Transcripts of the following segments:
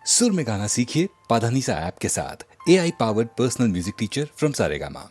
सुर में गाना सीखिए पाधानीसा ऐप के साथ। AI powered personal music teacher from Saregama.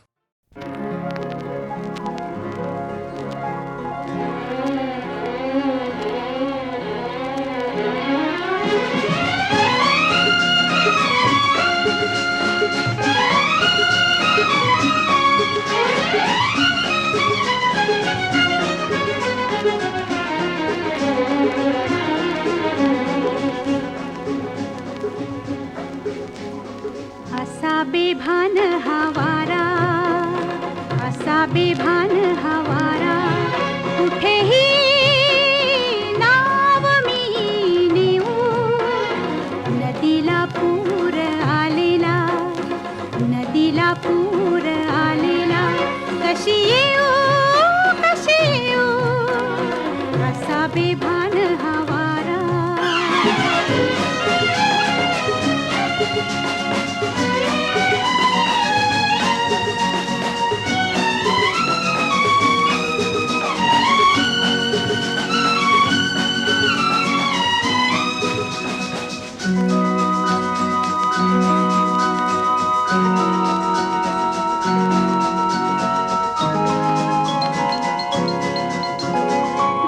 असा बेभान हवारा, असा बेभान हवारा, कुठेही नाव मी नेऊ. नदीला पूर आलेला, नदीला पूर आलेला, कशी येऊ, कशी येऊ, असा बेभान हवारा.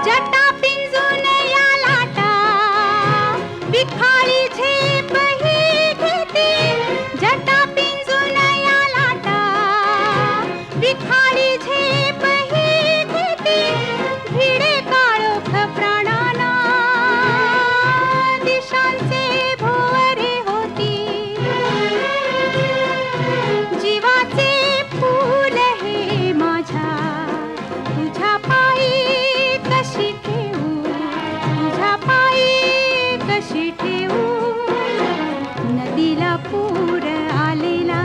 जटा पिंजून या लाटा, विखारी झेप ही घेते. जटा पिंजून या लाटा, विखारी झेप ही घेते. भिडे काळोख प्राणांना, दिशांचे भोवरे होती. जीवाचे फूल हे माझ्या, तुझ्या पायी कशी ठेवू, तुझ्या पायी कशी ठेवू. नदीला पूर आलेला,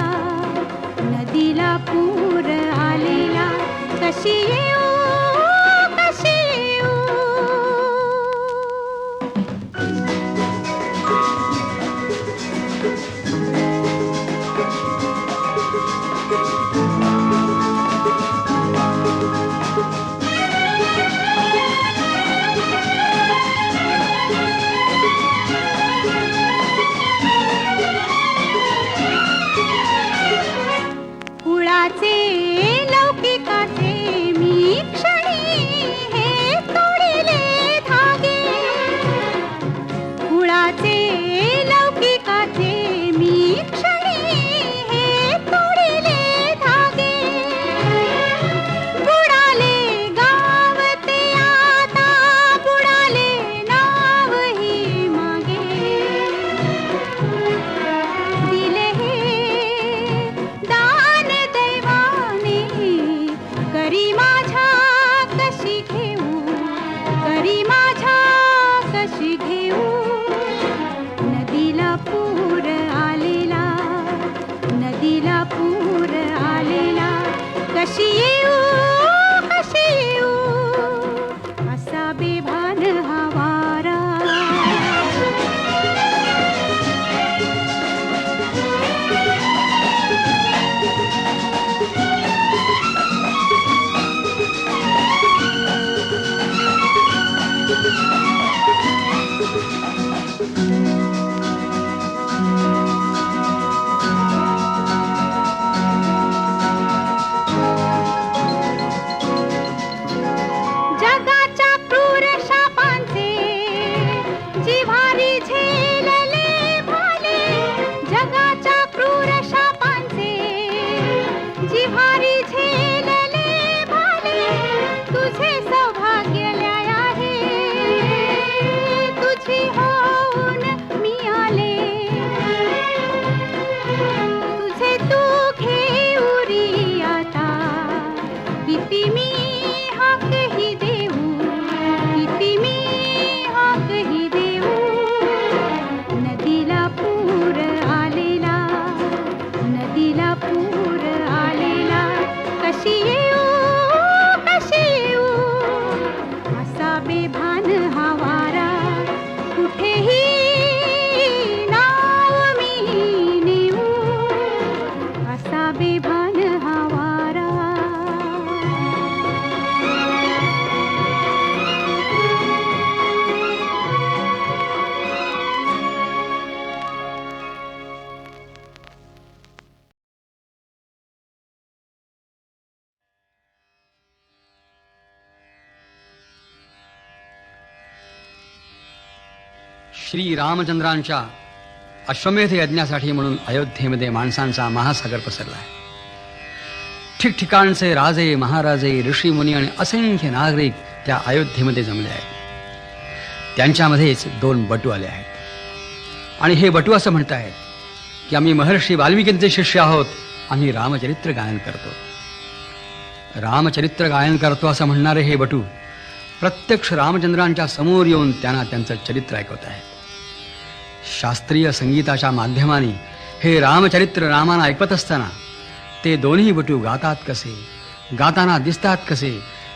नदीला पूर आलेला, कशी येऊ, कशी येऊ. कुळाचे लौकिकाचे मी क्षणी हे तोडिले धागे. कुळाचे लौकिकाचे मी क्षणी हे तोडिले धागे. बुडाले गाव ते आता, बुडाले नाव ही मागे. दिले हे दान दैवाने, करी माझ्या कशी घेऊ, करी माझ्या कशी घेऊ. नदीला पूर आलेला, नदीला पूर आलेला, कशी येऊ, कशी येऊ, असा बेभान हवारा. श्री रामचंद्रांच्या अश्वमेध यज्ञासाठी म्हणून अयोध्येमध्ये माणसांचा महासागर पसरला आहे. ठिकठिकाणचे राजे, महाराजे, ऋषी मुनी आणि असंख्य नागरिक त्या अयोध्येमध्ये जमले आहेत. त्यांच्यामध्येच 2 बटू आले आहेत आणि हे बटू असं म्हणतायत की आम्ही महर्षी वाल्मिकींचे शिष्य आहोत, आम्ही रामचरित्र गायन करतो. रामचरित्र गायन करतो असं म्हणणारे हे बटू प्रत्यक्ष रामचंद्रांच्या समोर येऊन त्यांना त्यांचं चरित्र ऐकवत आहेत. शास्त्रीय संगीताच्या माध्यमाने हे रामचरित्र रामाना ऐकवत असताना ते दोन्ही बटू गातात कसे, गाताना दिसतात कसे,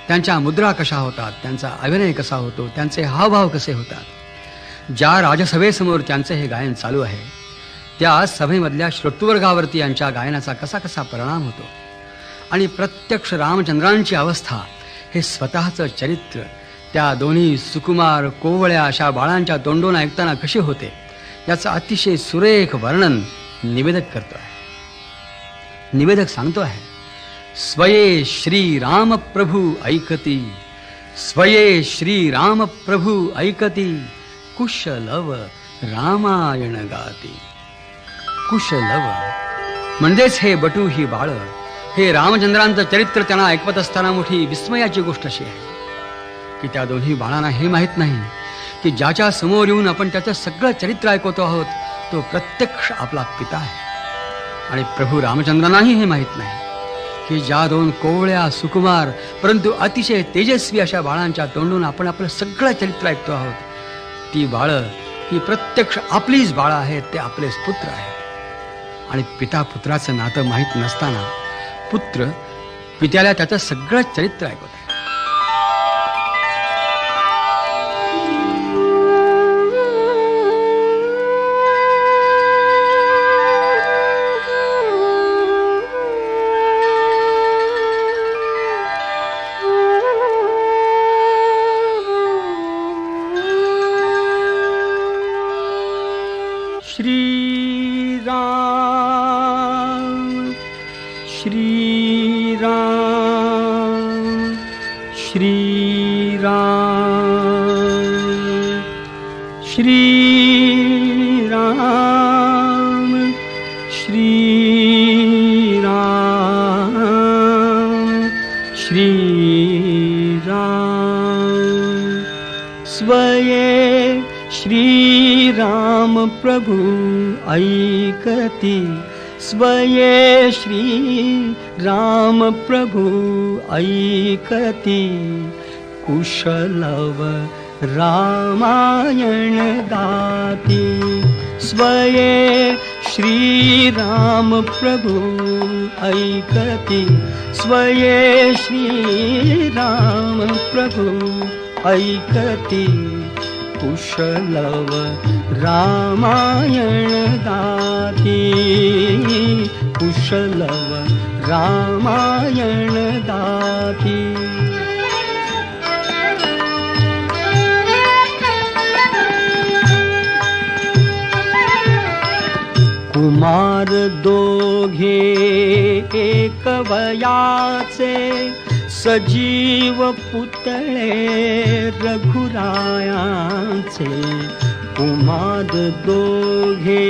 त्यांच्या मुद्रा कशा होतात, त्यांचा अभिनय कसा होतो, त्यांचे हावभाव कसे होतात. ज्या राजसभेसमोर त्यांचे हे गायन चालू आहे त्या सभेमधल्या श्रोतृवर्गावरती यांच्या गायनाचा कसा कसा परिणाम होतो आणि प्रत्यक्ष रामचंद्रांची अवस्था, हे स्वतःचं चरित्र त्या दोन्ही सुकुमार कोवळ्या अशा बाळांच्या तोंडून ऐकताना कशी होते याचं अतिशय सुरेख वर्णन निवेदक करतो आहे. निवेदक सांगतो आहे, स्वये श्री राम प्रभू ऐकती, स्वये श्री राम प्रभू ऐकती, कुशलव रामायण गाती. कुशलव म्हणजेच हे बटू, ही बाळ, हे रामचंद्रांचं चरित्र त्यांना ऐकवत असताना मोठी विस्मयाची गोष्ट अशी आहे की त्या दोन्ही बाळांना हे माहीत नाही की ज्याच्या समोर येऊन आपण त्याचं सगळं चरित्र ऐकवतो आहोत तो प्रत्यक्ष आपला पिता आहे. आणि प्रभू रामचंद्रांनाही हे माहीत नाही की ज्या 2 कोवळ्या सुकुमार परंतु अतिशय तेजस्वी अशा बाळांच्या तोंडून आपण आपलं सगळं चरित्र ऐकतो आहोत, ती बाळं ही प्रत्यक्ष आपलीच बाळं आहेत, ते आपलेच पुत्र आहेत. आणि पिता पुत्राचं नातं माहीत नसताना पुत्र पित्याला त्याचं सगळं चरित्र ऐकवत आहे. स्वये श्री राम प्रभु ऐकती, स्वये श्री राम प्रभु ऐकती, कुशलव रामायण गाती. स्वये श्री राम प्रभु ऐकती, स्वये श्री राम प्रभु ऐकती, कुशलव रामायण गाती, कुशलव रामायण गाती. कुमार दोघे एक वयाचे, सजीव पुतळे रघुरायांचे. कुमार दोघे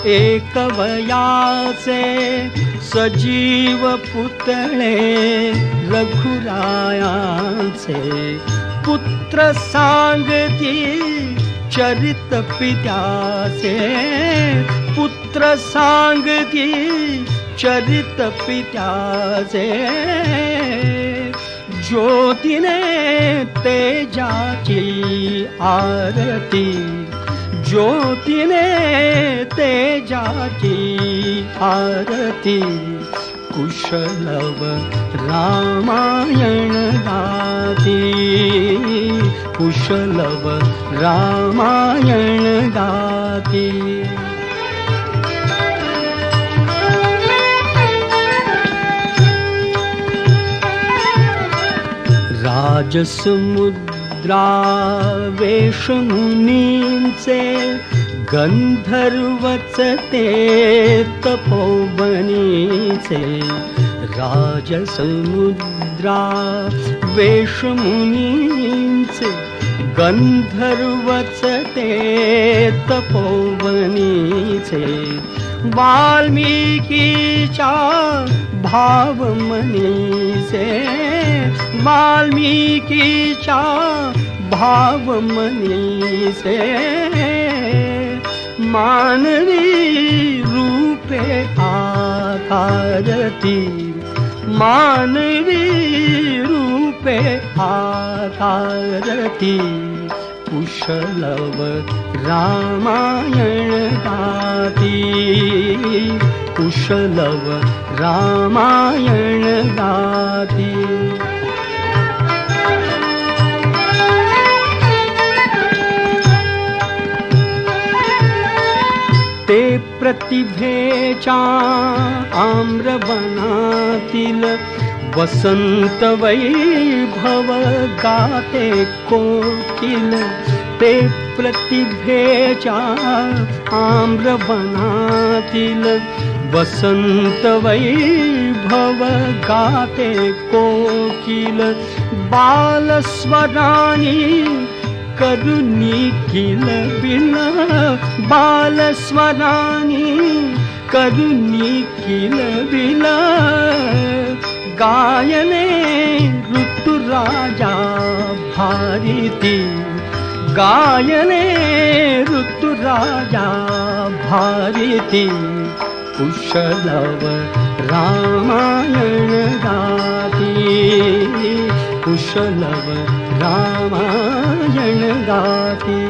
एक वयाचे, सजीव पुतळे रघुरायांचे. पुत्र सांगती चरित पित्याचे, पुत्र सांगती चरित पित्याचे. ज्योतीने तेजाची आरती, ज्योतीने तेजाची आरती. कुशलव रामायण गाती, कुशलव रामायण गाती. राजसमुद्रा वेशमुनींचे, गंधर्वच ते तपोवनीचे. राजसमुद्रा वेशमुनींचे, गंधर्वच ते तपोवनीचे वाल्मिकीच्या भावमनीचे वाल्मिकीच्या भावमनीचे मानवी रूपे आकारती मानवी रूपे आकारती कुशलव रामायण गाती कुशलव रामायण गाती ते प्रतिभेच्या आम्रवनातील वसंत वैभव गाते कोकिल ते प्रतिभेच्या आम्रवनातील वसंत वैभव गाते कोकिल बालस्वराणी करुणी किल बिल बालस्वराणी करुणी किल बिल गायने ऋतुराजा भारती गायने ऋतुराजा भारती कुशलव रामायण गाती कुशलव रामायण गाती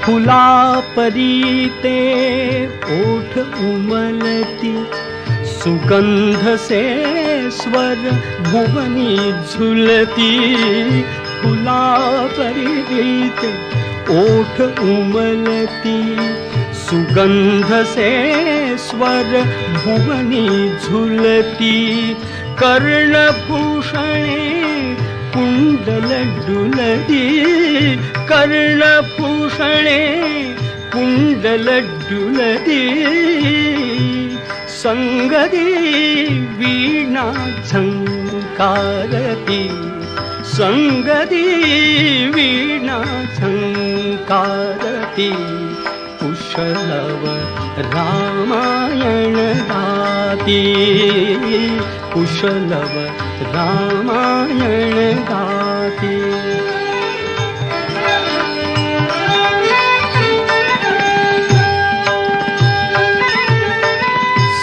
फुलापरी ओठ उमलती सुगंध से स्वर भुवनी झुलती फुलापरी ओठ उमलती सुगंध से स्वर भुवनी झुलती कर्णभूषणे कुंडल डुलती कर्णभूषणे कुंडल डुलती संगती वीणा झंकारती संगती वीणा झंकारती कुशलव रामायण गाती कुशलव रामायण गाती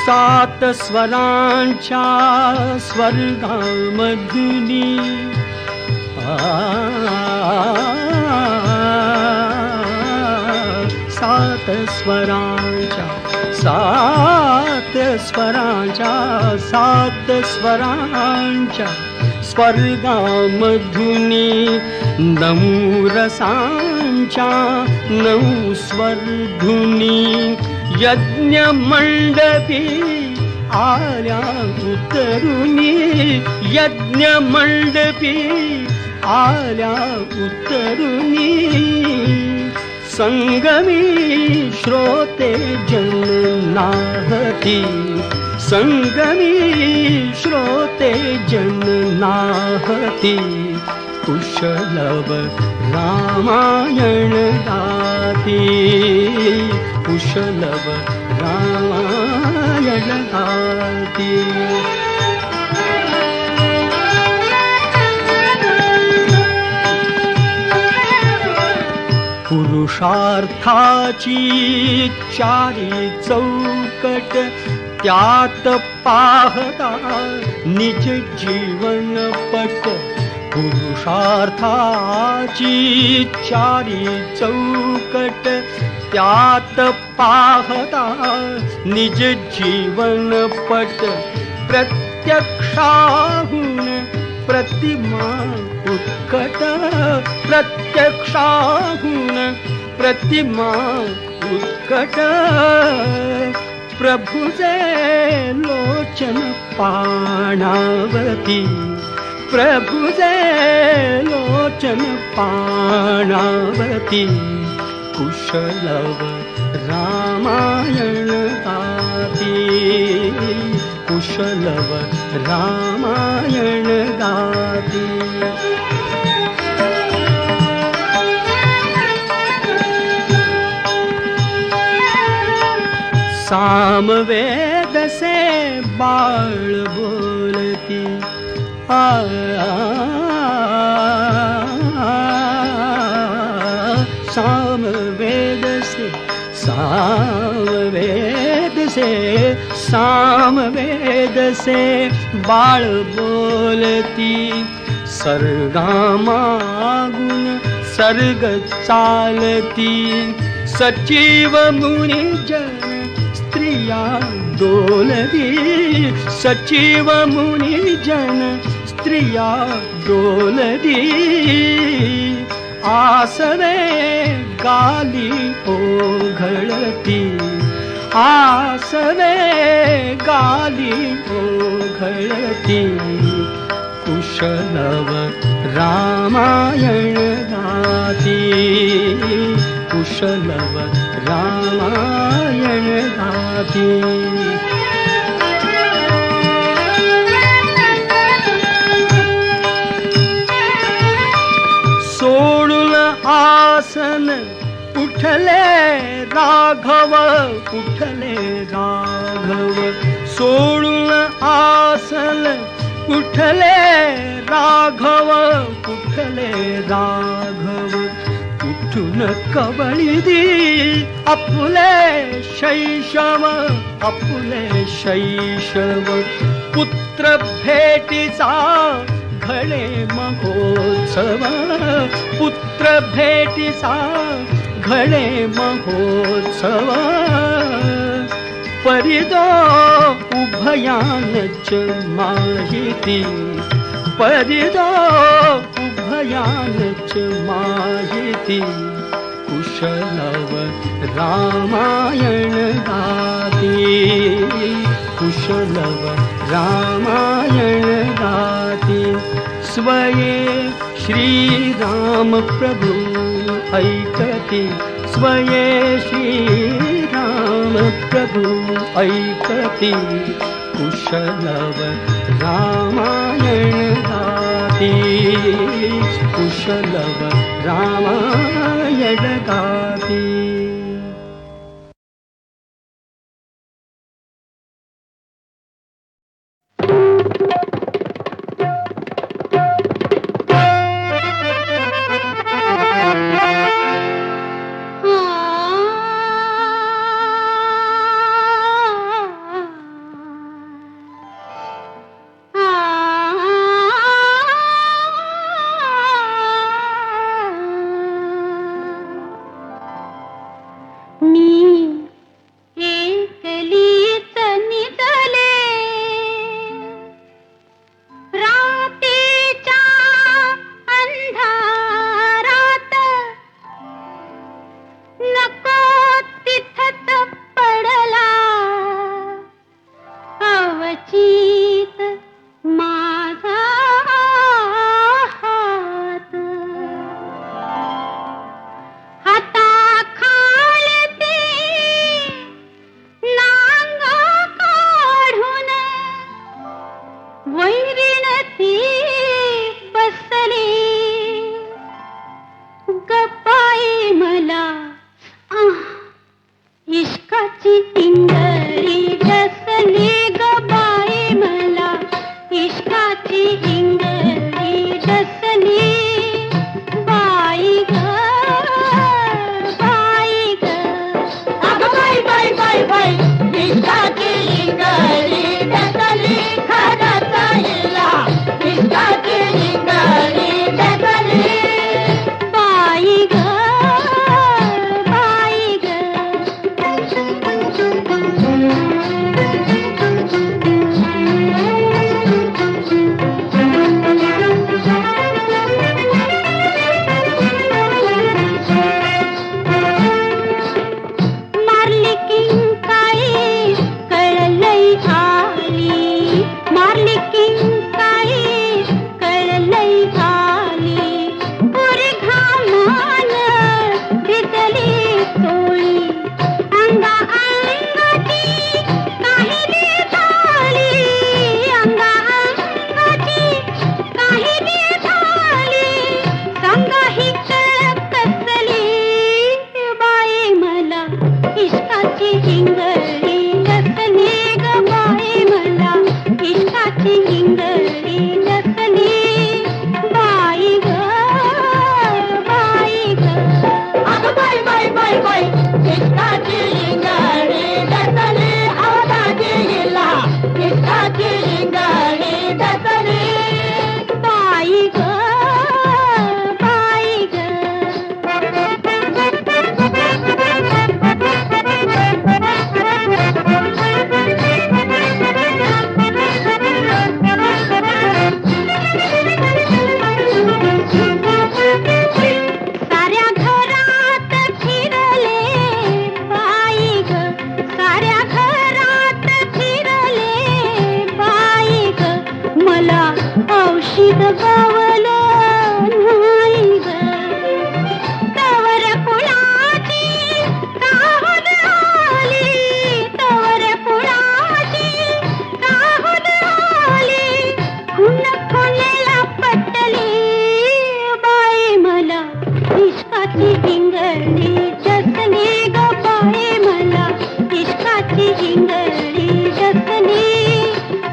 सात स्वरांच्या स्वर्गामधुनी सात स्वरांच्या स्वर्गामधुनी नऊ रसांच्या नऊ स्वरधुनी यज्ञ मंडपी आल्या उतरुनी यज्ञ मंडपी आल्या उतरुनी संगमी श्रोते जननाहती संगमी श्रोते जननाहती कुशलव रामायण गाती कुशलव रामायण गाती पुरुषार्थाची चारी चौकट त्यात पाहता निज जीवन पट पुरुषार्थाची चारी चौकट त्यात पाहता निज जीवन पट प्रत्यक्षाहून प्रतिमा उत्कट प्रत्यक्षाहून प्रतिमा उत्कट प्रभुजे लोचन पाणावती प्रभुजे लोचन पाणावती कुशलव रामायण गाती कुशलव रामायण गाती. सामवेद से बाळ बोलती. सामवेद से सामवेद से बाळ बोलती. सर्गामागुण सर्ग चालती. सचिव मुनिजन स्त्रिया डोलती. सचिव मुनिजन स्त्रिया डोलती. आसवे गाली ओघळती. आसवे गाली ओघळती. कुशलव रामायण गाती. कुशलव रामायण गाती. सोडून आसन उठले राघव. उठले राघव. सोडून आसन उठले राघव. उठले राघव. उठून कवळी दी आपुले शैशव. आपुले शैशव. पुत्र भेटीचा घडे महोत्सव. पुत्र भेटीचा घडे महोत्सव. परिदो उभयानच माहिती. परिदो उभयानच माहिती. कुशलव रामायण गाती. कुशलव रामायण गाती. स्वये श्रीराम प्रभु ऐकती. स्वये श्रीराम प्रभु ऐकती. कुशलव रामायण गाती. कुशलव रामायण गाती. मारली किंकाळी कळलई दबावलं नाही ग तवर कुणाची काहून आली तवर कुणाची काहून आली खुन खुनेला पटली बाई मला इश्काची हिंगडी जसली ग बाई मला इश्काची हिंगडी जसली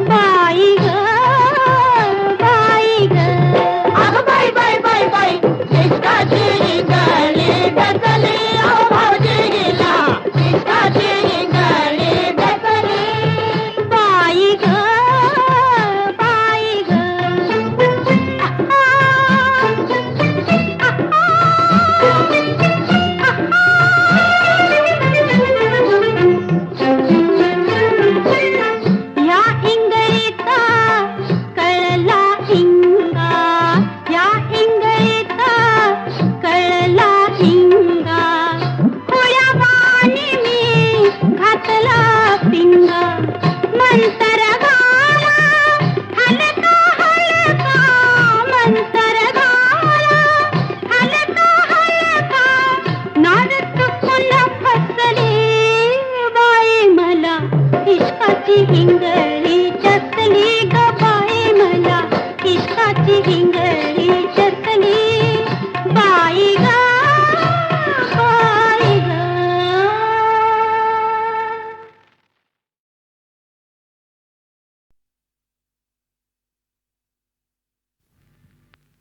बाई ग बाई ग अगं बाई बाई बाई बाई इश्काची हिंगडी जसली अहो भाऊजी गेला इश्काची हिंगडी जसली बाई ग बाई ग या इंगळीचा कळला इंगा या इंगळीचा कळला इंगा खुळ्या वाणी मी घातला पिंगा मंतर गाला हलका हलका मंतर गाला हलका हलका नाद चुकून फसली बाई मला इश्काची हिंगळी जसली ग बाई मला इश्काची हिंगळी जसली बाई ग बाई ग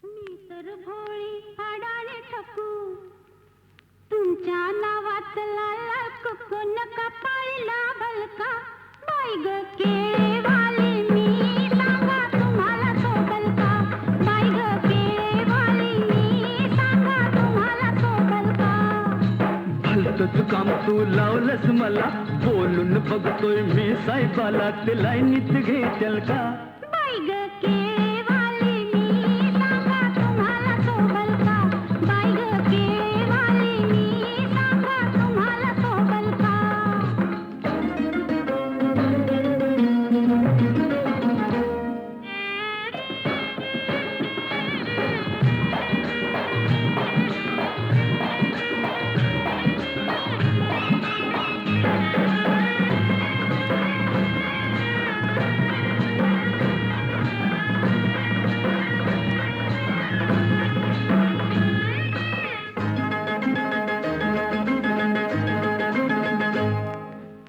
मी तर भोळी अडाणी ठकू तुमच्या नावातला कुकू नका पाळीला भलका बाई ग केळेवाली मी सांगा तुम्हाला सोबल का बाई ग केळेवाली मी सांगा तुम्हाला सोबल का भलतंच काम तू लावलंस मला बोलून बघतोय मी साहेबाला ते लाईनीत घेचल का बाई ग केळेवाली मी सांगा तुम्हाला सोबल का बाई ग केळेवाली मी सांगा तुम्हाला सोबल का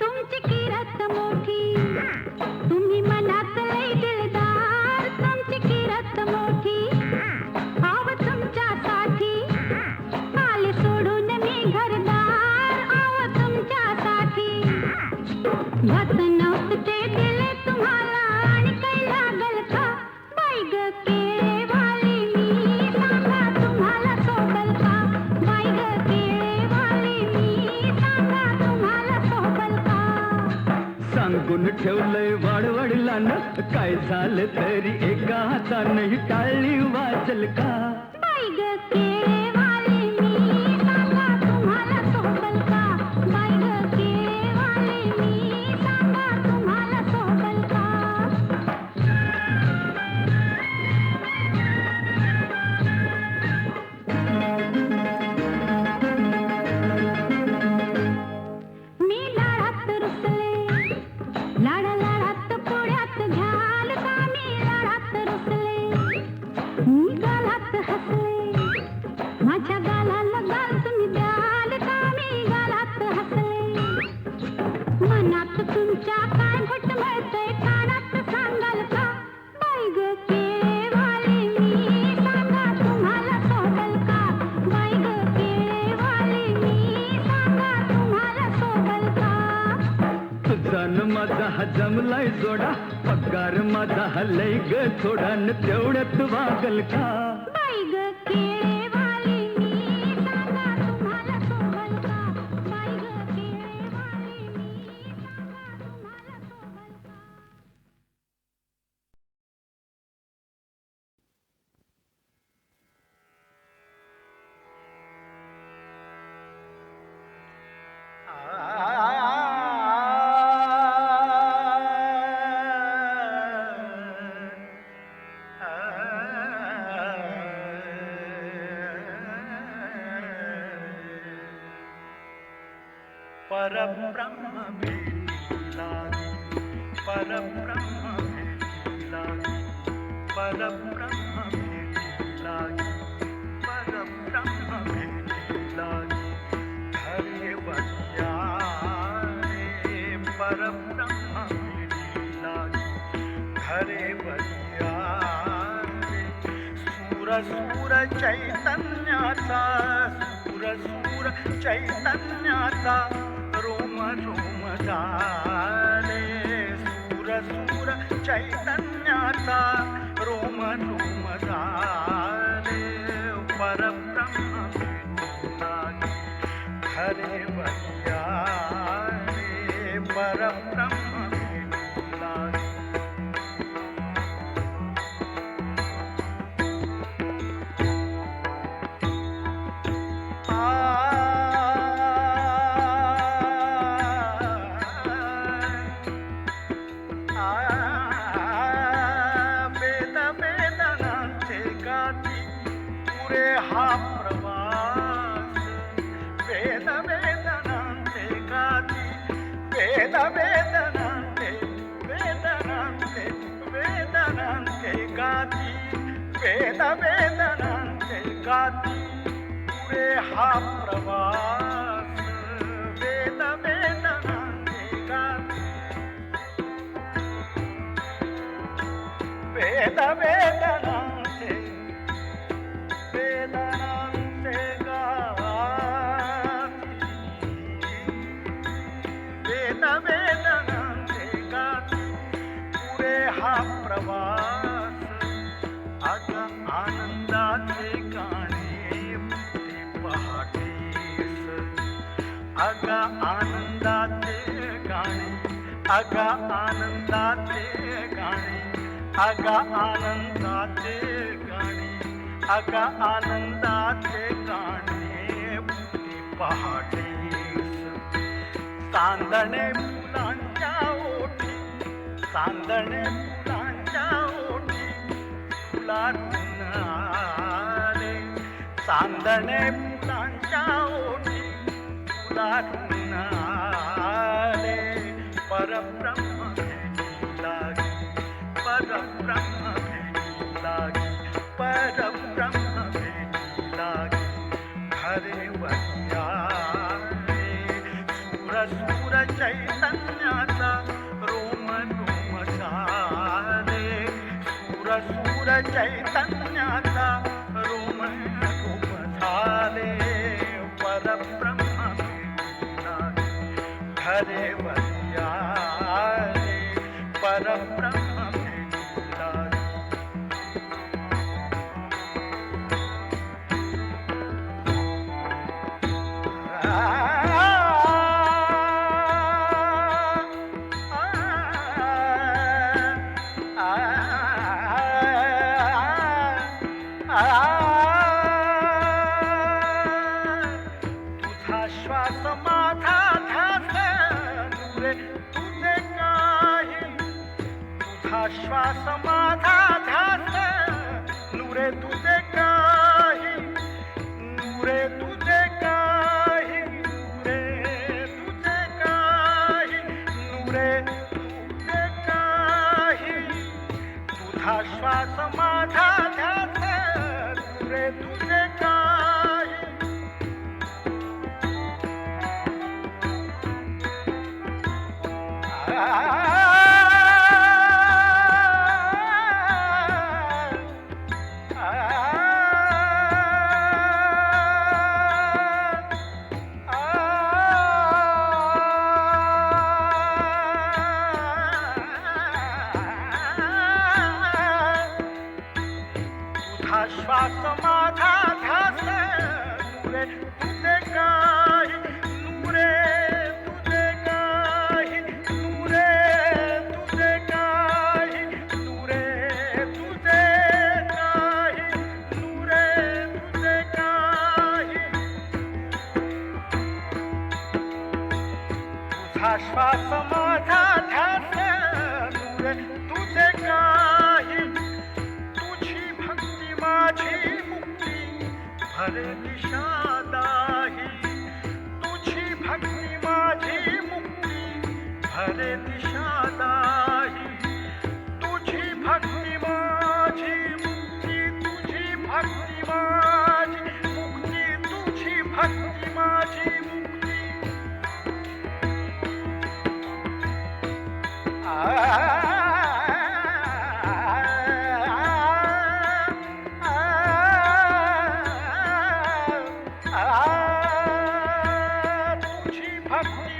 तुमची किरत मोठी तुम्ही मनात लय दिलदार तुमची किरत मोठी आव तुमच्यासाठी आले सोडून मी घरदार आव तुमच्यासाठी भत नव्हते दिले तुम्हाला आणि काही लागल का बाई ग केळेवाली मी सांगा तुम्हाला सोबल का बाई ग केळेवाली मी सांगा तुम्हाला सोबल का सांगून ठेवलंय वाडवडिलानं काय झालं तरी एका हातानं टाळली वाचल का बाई ग केळेवाली मी सांगा तुम्हाला सोबल का बाई ग केळेवाली मी सांगा तुम्हाला सोबल का मी लाडात रुसले लाड लाडात पुढ्यात घ्याल का मी लाडात रुसले मी गालात हसले माझ्या गालाला गाल तुम्ही द्याल का मी गालात हसले मनात तुमच्या काय घुटमळतंय कानात सांगाल का बाई ग केळेवाली मी सांगा तुम्हाला सोबल का बाई ग केळेवाली मी सांगा तुम्हाला सोबल का तुझा न माझा हा जमलाय जोडा पगार माझा हलय ग थोडा न तेवढ्यात वागल का बाई ग केळेवाली मी सांगा तुम्हाला सोबल का बाई ग केळेवाली मी सांगा तुम्हाला सोबल का आ परब्रह्म भेटी लागी, परब्रह्म भेटी लागी, परब्रह्म भेटी लागी, परब्रह्म भेटी लागी, हरे बलिया रे परब्रह्म भेटी लागी, हरे बलिया रे सूर सूर चैतन्याचा, सूर सूर चैतन्याचा रोम रोम झाले, सूर सूर चैतन्याचा रोम रोम झाले, परब्रह्म भेटी लागी, हरे बलिया रे परब्रह्म भेटी लागी. वेद वेदनांचे गाती पुरे हा प्रवास, वेद वेदनांचे गाती, वेद वेदनांचे वेदनांचे वेदनांचे गाती, वेद वेदनांचे गाती पुरे हा प्रवास, वेद वेदनांचे गाती, वेद वेदनांचे वेदनांचे गाती, वेद वेदनांचे गाती पुरे हा प्रवास, अग आनंदाचे गाणे फुटे पहाटेस, अग आनंदाचे गाणे, अग आनंदाचे गाणे, अग आनंदाचे गाणे, अग आनंदाचे गाणे फुटे पहाटेस, चांदणे फुलांच्या ओठी, चांदणे फुलांच्या ओठी फुलातून आले, चांदणे फुलांच्या ओठी फुलातून आले, परब्रह्म भेटी लागी, परब्रह्म भेटी लागी, परब्रह्म भेटी लागी, हरे बलिया रे सूर सूर चैतन्याचा रोम रोम झाले, सूर सूर चैतन्याचा रोम रोम झाले, परब्रह्म भेटी लागी, हरे बलिया रे परब्रह्म भेटी लागी. तुझा श्वास माझा ध्यास नुरे तुझे काही, तुझा श्वास माझा ध्यास नुरे तुझे काही, नुरे तुझे काही, नुरे तुझे काही, नुरे तुझे काही, तुझा श्वास माझा ध्यास नुरे तुझे काही, तुझा श्वास माझा ध्यास नुरे तुझे काही, नुरे तुझे काही, नुरे तुझे काही, नुरे तुझे काही, नुरे तुझे काही, तुझा श्वास माझा ध्यास नुरे तुझे काही, तुझी भक्ती माझी मुक्ती भरे दिशा दाही, तुझी भक्ती माझी माझी मुक्ती भरे दिशादाही तुझी भक्ती माझी मुक्ती तुझी भक्ती माझी मुक्ती तुझी भक्ती माझी मुक्ती तुझी भक्ती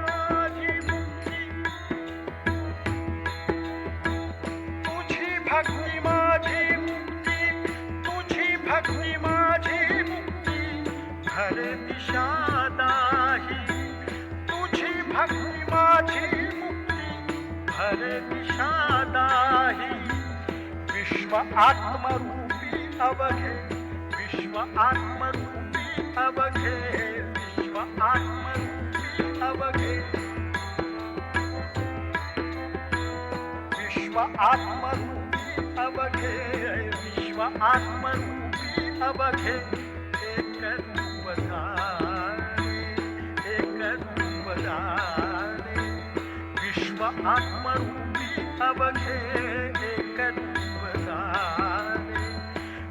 माझी मुक्ती तुझी भक्ती माझी मुक्ती तुझी भक्ती माझी मुक्ती भरे दिशादाही तुझी भक्ती माझी मुक्ती भरे दिशादाही विश्व आत्मरूपी अवघे विश्व आत्मरूपी अवघे विश्व आत्मरूपी अवघे विश्व आत्मरूपी अवघे विश्व आत्मरूपी अवघे एक रूप धारे एक रूप धारे विश्व आत्मरूपी अवघे एक रूप धारे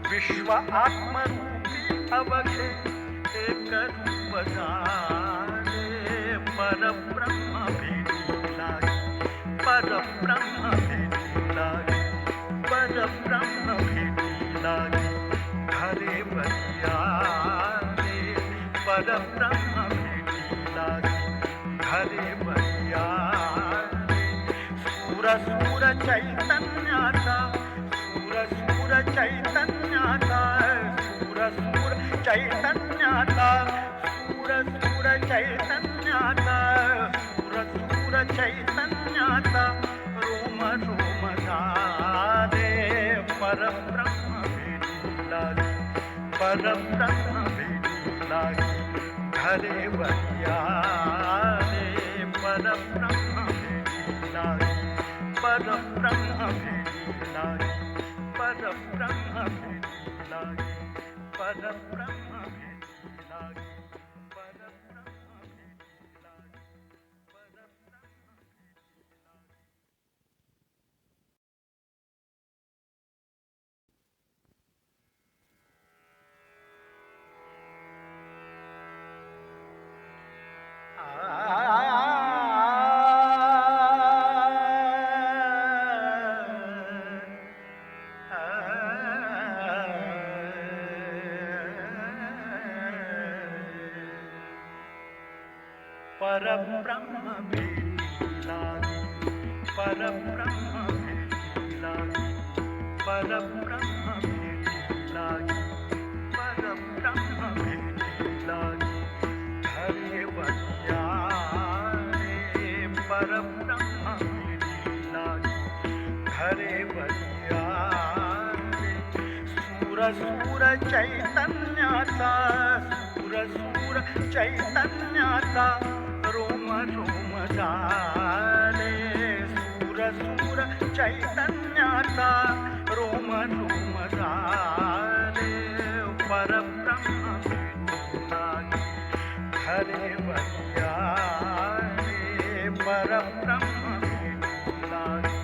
विश्व आत्मरूपी अवघे एक रूप धारे परब्रह्म भेटी लागे परब्रह्म भेटी लागे परब्रह्म भेटी लागे घरे बलिया रे परब्रह्म भेटी लागे घरे बलिया रे सूर सूर चैतन्याचा सूर सूर चैतन्याचा सूर सूर चैतन्याचा सूर सूर चैतन्याचा सूर सूर चैतन्याचा रोम रोम झाले परब्रह्म भेटी लागे परब्रह्म भेटी लागे घरे बलिया रे परब्रह्म भेटी लागे परब्रह्म भेटी लागे परब्रह्म भेटी लागे परब्रह्म भेटी लागे परब्रह्म भेटी लागे परब्रह्म भेटी लागे परब्रह्म भेटी लागे परब्रह्म भेटी लागे परब्रह्म भेटी लागे घरे बलिया रे परब्रह्म भेटी लागे घरे बलिया रे सूर सूर चैतन्याचा सूर सूर चैतन्याचा रोम रोम झाले सूर सूर चैतन्याचा रोम रोम झाले परब्रह्म भेटी लागे घरे बलिया रे परब्रह्म भेटी लागे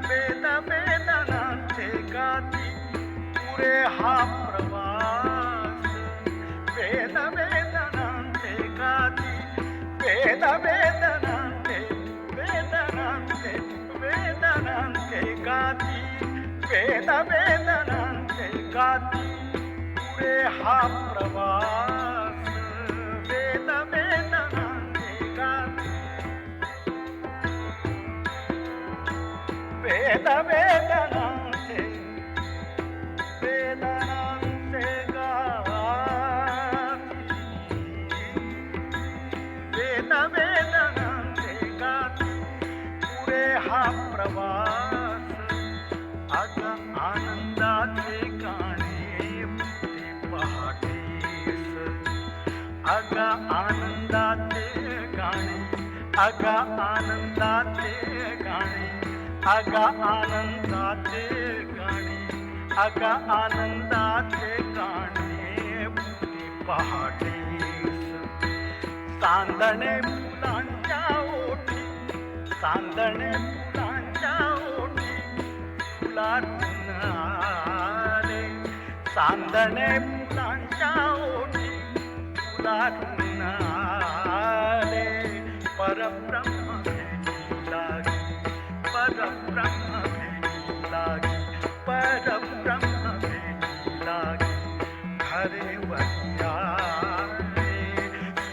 वेद वेदनांचे गाती पुरे हा प्रवास वेद वेदनांचे गाती वेद वेदनांचे वेदनांचे वेदनांचे गाती वेद वेदनांचे गाती पुरे हा प्रवास वेद वेदनांचे गाती वेद वेदनांचे वेदनांचे गाती वेद वेदनांचे गाती पुरे हा प्रवास अग आनंदाचे गाणे ते पहाटेस अग आनंदा अगा आनंदाचे गाणे अगा आनंदाचे गाणे अगा आनंदाचे गाणे उठी पहाटेस चांदणे फुलांच्या ओठी चांदणे फुलांच्या ओठी फुलातून आले चांदणे फुलांच्या ओठी फुलातून आले परब्रह्म भेटी लागी परब्रह्म भेटी लागी परब्रह्म भेटी लागी खरे वैयारे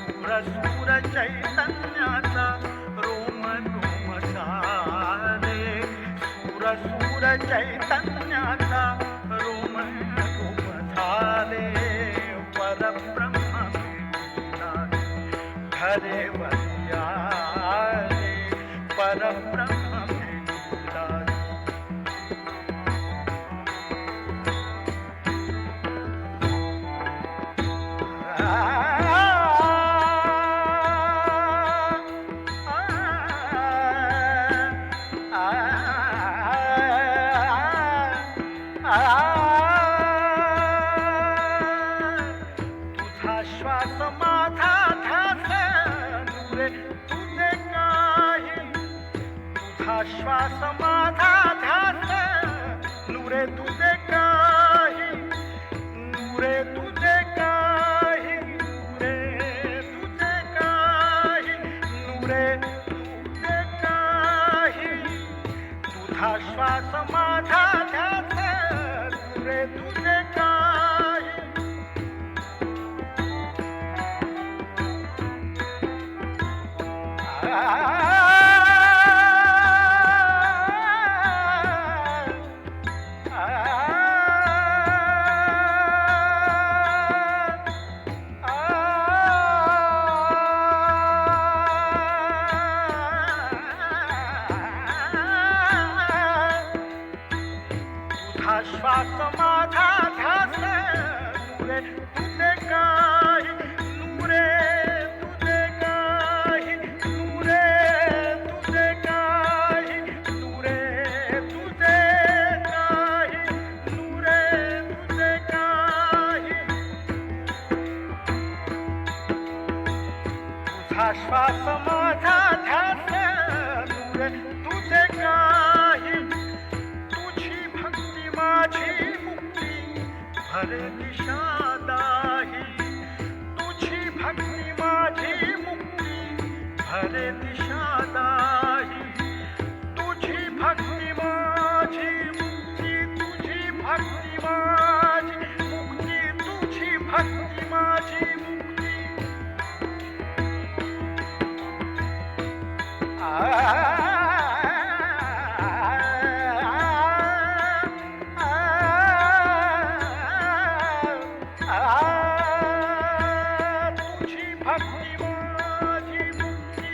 सूर सूर चैतन्याचा रोम रोम सारे सूर सूर चैतन्याचा रोम रोम झाले परब्रह्म भेटी लागी खरे वैयारे परब्रह्म भेटी लागी तुझा श्वास माझा ध्यास नुरे तुझे काही तुझा श्वास माझा ध्यास नुरे तुझे काही नुरे तुझे काही नुरे तुझे काही नुरे तुझे काही तुझा श्वास माझा ध्यास नुरे तुझे काही तुझा श्वास माझा ध्यास नुरे तुझे काही नुरे तुझे काही नुरे तुझे काही नुरे तुझे काही नुरे तुझे काही तुझा श्वास माझा ध्यास नुरे तुझे काही तुझी भक्ती माझी मुक्ती भरे दिशा दाही तुझी भक्ती माझी मुक्ती भरे दिशा दाही तुझी भक्ती माझी मुक्ती तुझी भक्ती माझी मुक्ती तुझी भक्ती माझी मुक्ती तुझी भक्ती माझी मुक्ती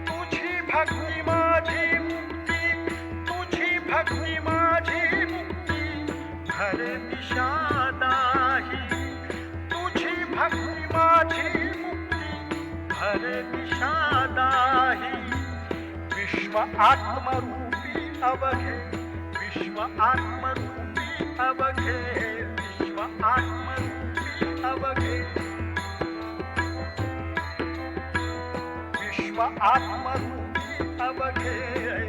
तुझी भक्ती माझी मुक्ती तुझी भक्ती माझी मुक्ती भरे दिशा दाही तुझी भक्ती माझी मुक्ती भरे दिशा दाही विश्व आत्मरूपी अवघे विश्व आत्मरूपी अवघे विश्व आत्मरूपी अवघे विश्व आत्मरूपी अवघे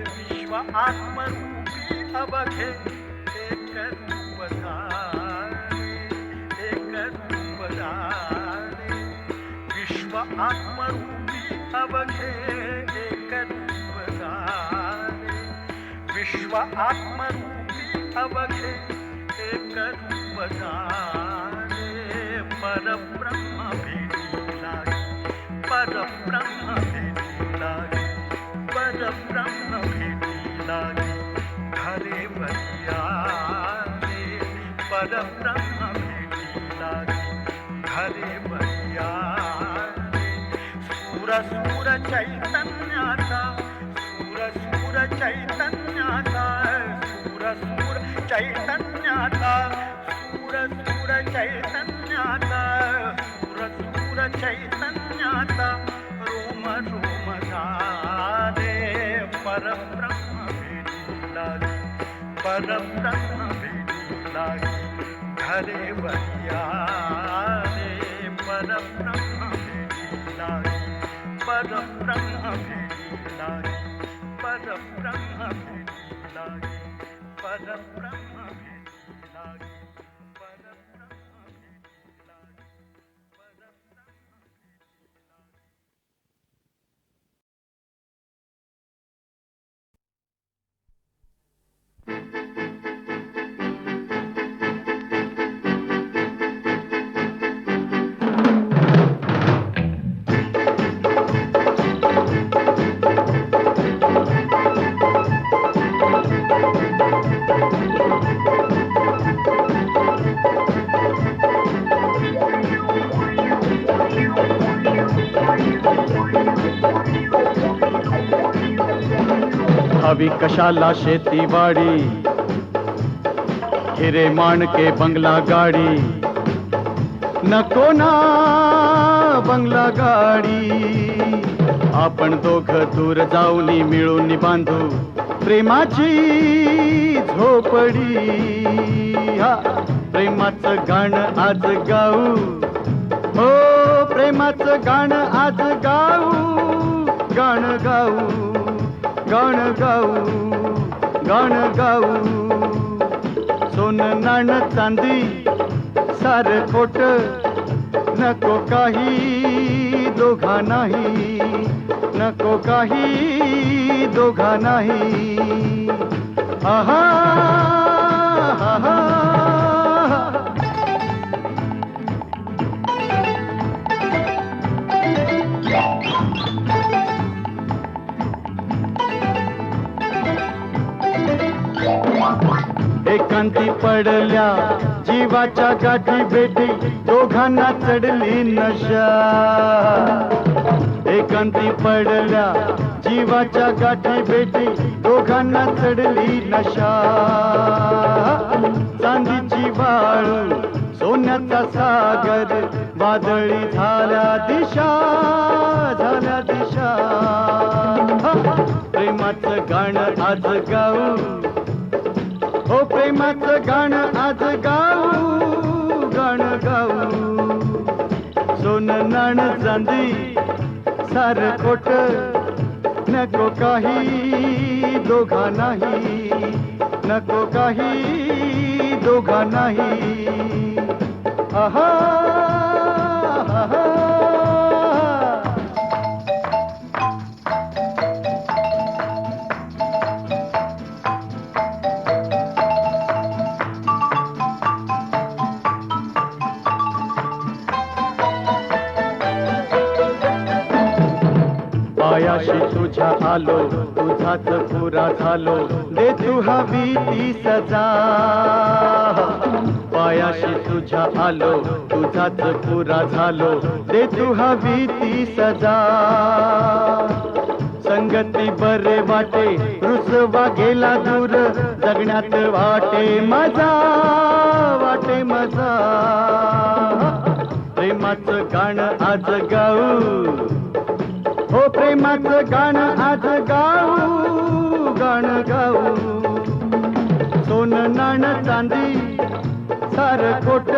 विश्व आत्मरूपी अवघे एक रूप धारे एक रूप धारे विश्व आत्मरूपी अवघे एक रूप धारे विश्व आत्मरूपी अवघे एक रूप धारे परब्रह्म भेटी लागी परब्रह्म भेटी लागी परब्रह्म भेटी लागी हरे वैयारे परब्रह्म भेटी लागी हरे वैयारे सूर सूर चैतन्याचा सूर सूर चैतन्याचा सूर सूर चैतन्याचा सूर सूर चैतन्याचा सूर सूर चैतन्याचा परब्रह्म भेटी लागी परब्रह्म भेटी लागी घरे बनिया रे परब्रह्म भेटी लागी परब्रह्म भेटी लागी परब्रह्म भेटी लागी परब्रह्म भेटी लागी हवी कशाला शेतीवाडी हिरे माणके बंगला गाडी नको ना बंगला गाडी आपण दोघ दूर जाऊनी मिळून बांधू प्रेमाची झोपडी हा प्रेमाचं गाणं आज गाऊ हो प्रेमाचं गाणं आज गाऊ गाणं गाऊ गाणं गाऊ गाणं गाऊ सोनं नाणं चांदी सार खोट नको काही दोघा नाही नको काही दोघा नाही आहा आहा एकांती पडल्या जीवाच्या गाठी भेटी दोघांना चढली नशा एकांती पडल्या जीवाच्या गाठी भेटी दोघांना चढली नशा चांदीची वाळू सोन्याचा सागर वादळी झाल्या दिशा प्रेमाचं गाणं आज गाऊ हो प्रेमाचं गाणं आज गाऊ गाणं गाऊ सोनं नाणं चांदी सार खोट नको काही दोघा नाही नको काही दोघा नाही आहा आहा पायाशी तुझ्या आलो तुझाच पुरा झालो दे तू हवी ती सजा पायाशी तुझ्या आलो तुझाच पुरा झालो दे तू हवी ती सजा संगती बरे वाटे रुसवा गेला दूर जगण्यात वाटे मजा प्रेमाचं गाणं आज गाऊ हो प्रेमाचं गाणं आज गाऊ गाणं गाऊ सोनं नाणं चांदी सार खोट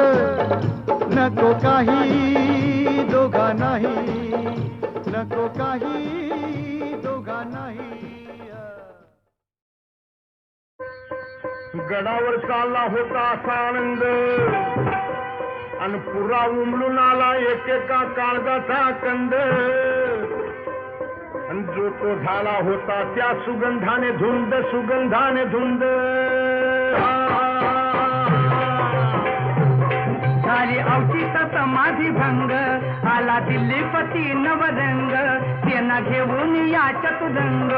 नको काही दोघा नाही नको काही दोघा नाही गडावर चालला होता असा आनंद आणि पुरा उमलून आला एकेका काळजाचा कंद आणि जो तो झाला होता त्या सुगंधाने धुंद झाली अवचित समाधी भंग आला दिल्लीपती नवरंग त्यांना घेऊन या चतुरंग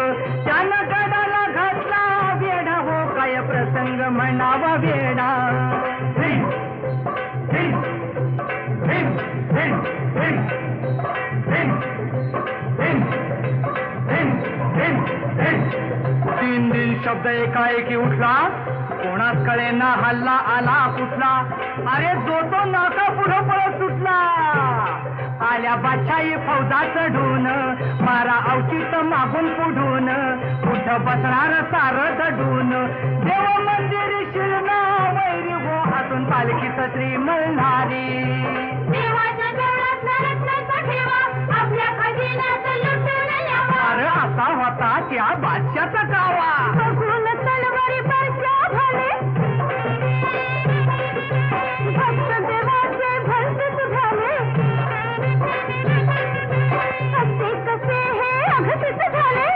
त्यानं गडाला घातला वेडा हो काय प्रसंग म्हणावा वेडा तीन दिन शब्द एकाएकी उठला कोणास कळेना हल्ला आला कुठला अरे जो तो नाका पुढं पळत सुटला आल्या बादशाही फौजा चढून मारा अवचित मागून पुढून कुठं बसणार सार दडून देव मंदिर शिरणा वैरी हो असून पालखीत श्री मल्हारी देवाच्या देवळात रत्नाचा ठेवा आपल्या खजिन्यात लुटून न्यावा अरे असा होता त्या बादशाचा गावा बघून तलवारी बरच्या झाले भक्त देवाचे भरतीच झाले कसे कसे हे अघटित झाले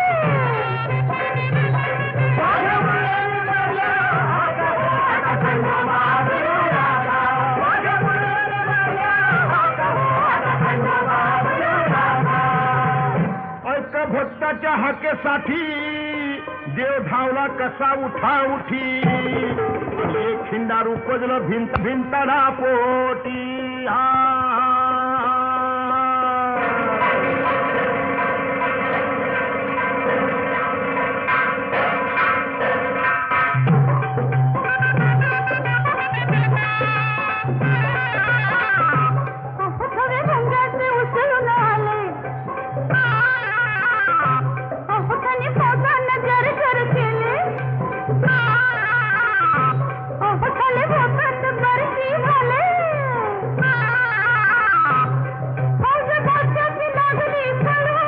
ऐका भक्ताच्या हाकेसाठी देव धावला कसा उठा उठी एक खिंडार उपजलं भिंत भिंतडा पोटी थोडे रंगाचे उचलून आले त्यांनी फौजांना जर केले खाली भोकात बरशी झाले फौज बादशाची लागली चढू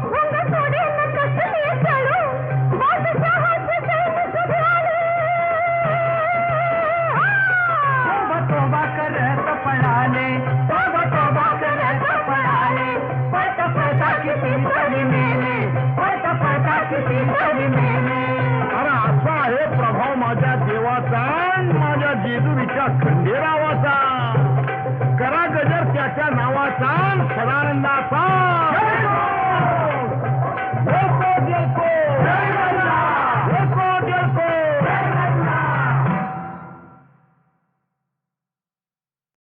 भंग सोडीन कसली चढू बादशाहाचे सैनिक झाले तोबा करत पळाले तोबा करत पळाले पळत पळता किती तरी मेले पळत पळता किती तरी मेले अरे असा आहे प्रभाव माझ्या देवाचा आणि माझ्या जेजुरीच्या खंडेरावाचा करा गजर त्याच्या नावाचा सदानंदाचा